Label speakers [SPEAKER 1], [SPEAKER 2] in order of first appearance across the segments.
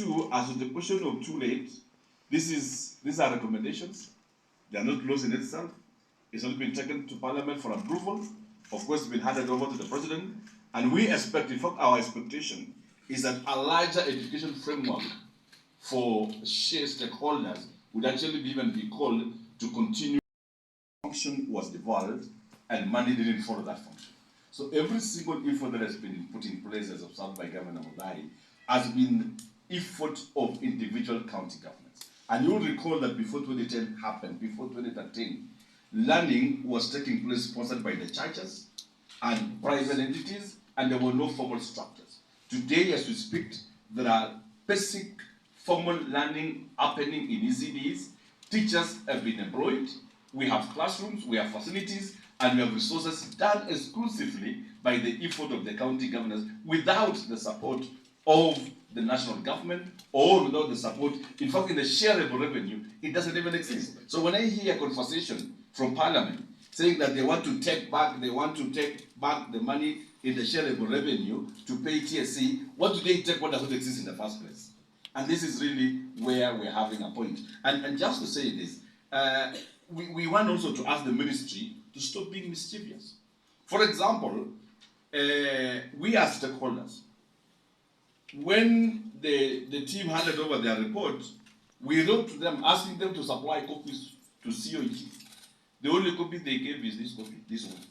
[SPEAKER 1] two, as to the question of too late, these are recommendations. They are not laws in itself. It's not been taken to Parliament for approval. Of course, it's been handed over to the President. And we expect, in fact, our expectation is that a larger education framework for share stakeholders would actually even be called to continue. Function was devolved and money didn't follow that function. So every single effort that has been put in place as observed by Governor Mudai has been effort of individual county governments. And you'll recall that before 2010 happened, before 2013, learning was taking place sponsored by the churches and private entities, and there were no formal structures. Today, as we speak, there are basic formal learning happening in ECDs. Teachers have been employed. We have classrooms, we have facilities, and we have resources done exclusively by the effort of the county governors without the support of the national government or without the support. In fact, in the shareable revenue, it doesn't even exist. So when I hear a conversation from Parliament saying that they want to take back the money in the shareable revenue to pay TSC, what do they take what does not exist in the first place? And this is really where we're having a point. And just to say this, we want also to ask the ministry to stop being mischievous. For example, we as stakeholders, when the team handed over their report, we wrote to them asking them to supply copies to COG. The only copy they gave is this copy, this one.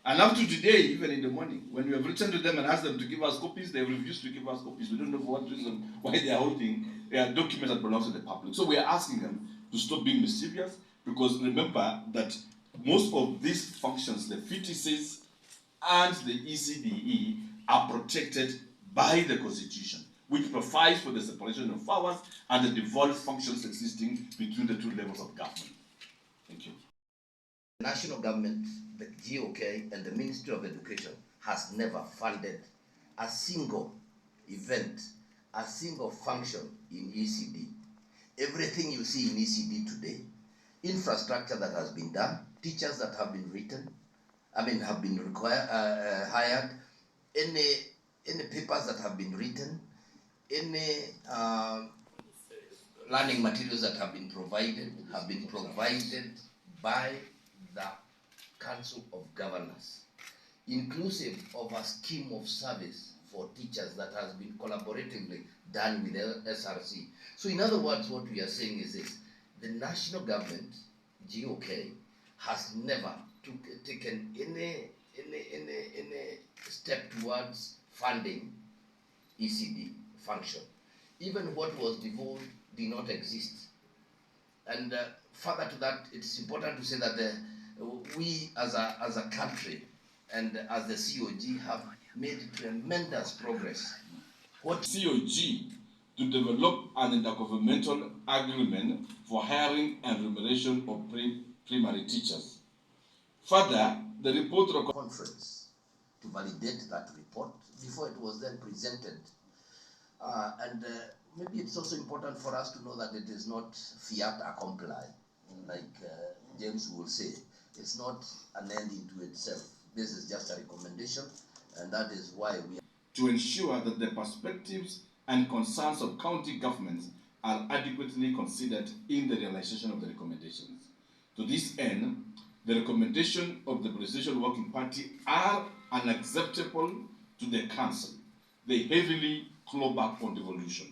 [SPEAKER 1] And up to today, even in the morning, when we have written to them and asked them to give us copies, they refused to give us copies. We don't know for what reason, why they are holding documents that belong to the public. So we are asking them to stop being mischievous, because remember that most of these functions, the FTCs and the ECDE, are protected by the Constitution, which provides for the separation of powers and the devolved functions existing between the two levels of government. Thank you.
[SPEAKER 2] The national government, the GOK, and the Ministry of Education has never funded a single event, a single function in ECD. Everything you see in ECD today, infrastructure that has been done, teachers that have been have been hired, any papers that have been written, any learning materials that have been provided by the Council of Governors, inclusive of a scheme of service for teachers that has been collaboratively done with SRC. So in other words, what we are saying is this: the national government, GOK, has never taken any step towards funding ECD function. Even what was devolved did not exist. And further to that, it's important to say that we as a country and as the COG have made tremendous progress.
[SPEAKER 1] What COG to develop an intergovernmental agreement for hiring and remuneration of primary teachers. Further, the report
[SPEAKER 2] conference to validate that report before it was then presented. Maybe it's also important for us to know that it is not fiat accompli, like James will say. It's not an end into itself. This is just a recommendation, and that is why we
[SPEAKER 1] to ensure that the perspectives and concerns of county governments are adequately considered in the realization of the recommendations. To this end, the recommendation of the Presidential Working Party are unacceptable to the Council. They heavily claw back on devolution.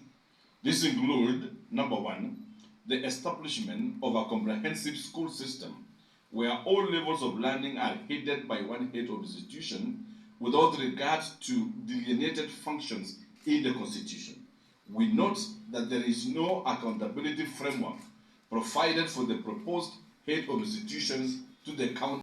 [SPEAKER 1] This includes, number one, the establishment of a comprehensive school system where all levels of learning are headed by one head of institution without regard to delineated functions in the Constitution. We note that there is no accountability framework provided for the proposed head of institutions to the county.